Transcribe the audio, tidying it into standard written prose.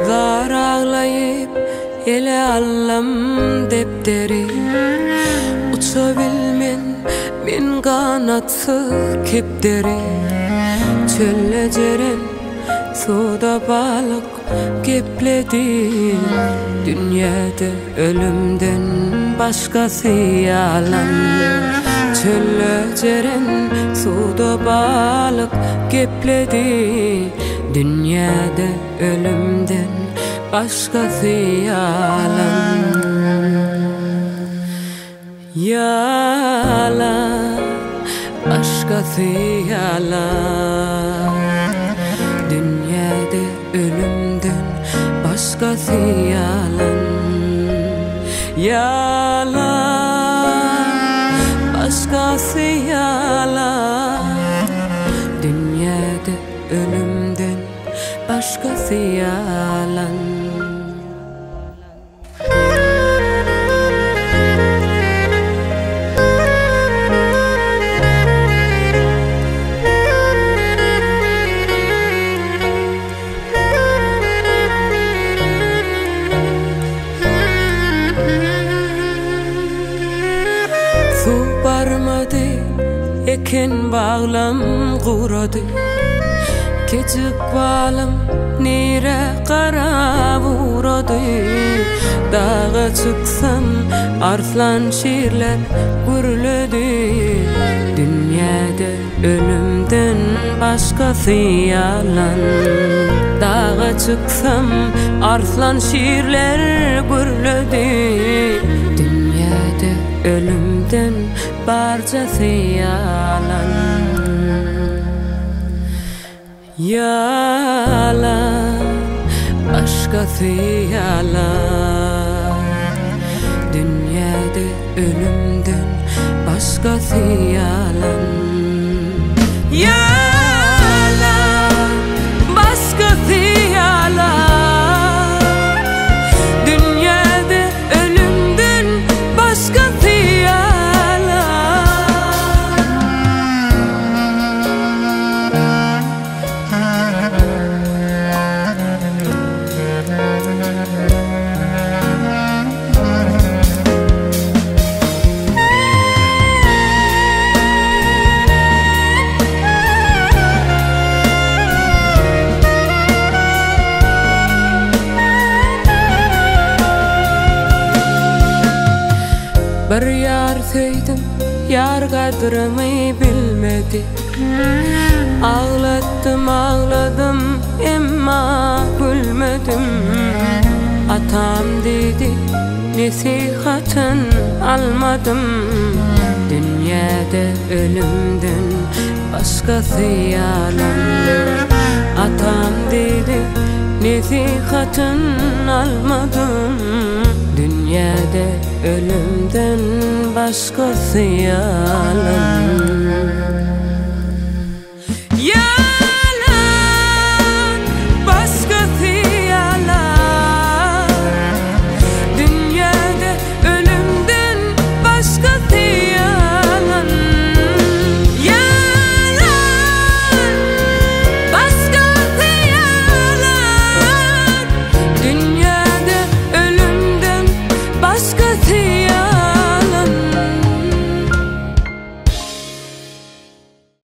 Yıllar ağlayıp ele allam depderi, uçabilmen min kanatı kepderi. Çölle ceren suda balık gepledi, dünyada ölümden başkası yalan. Çölle ceren suda balık gepledi, dünyada ölümden başkası yalan. Yalan, başkası yalan. Dünyada ölümden başkası yalan. Yalan, başkası yalan. Dünyada ölümden başkası yalan. Su barmadı, eken bağlam kuradı. Keçik balım nere kara vuradı. Dağa çıksam arslan şiirler gürledi. Dünyada ölümden başkası yalan. Dağa çıksam arslan şiirler gürledi. Dünyada ölümden barcası yalan. Yalan, başkası yalan. Dünyada ölümden başkası yalan. Yalan, başkası yalan. Dünyada ölümden başkası bir yar sevdim, yar kadrımı bilmedi. Ağlattım ağladım emma gülmedim. Atam dedi nasihatın almadım. Dünyada ölümden başkası yalan. Atam dedi nasihatın almadım. Dünyada ölümden başkası yalan.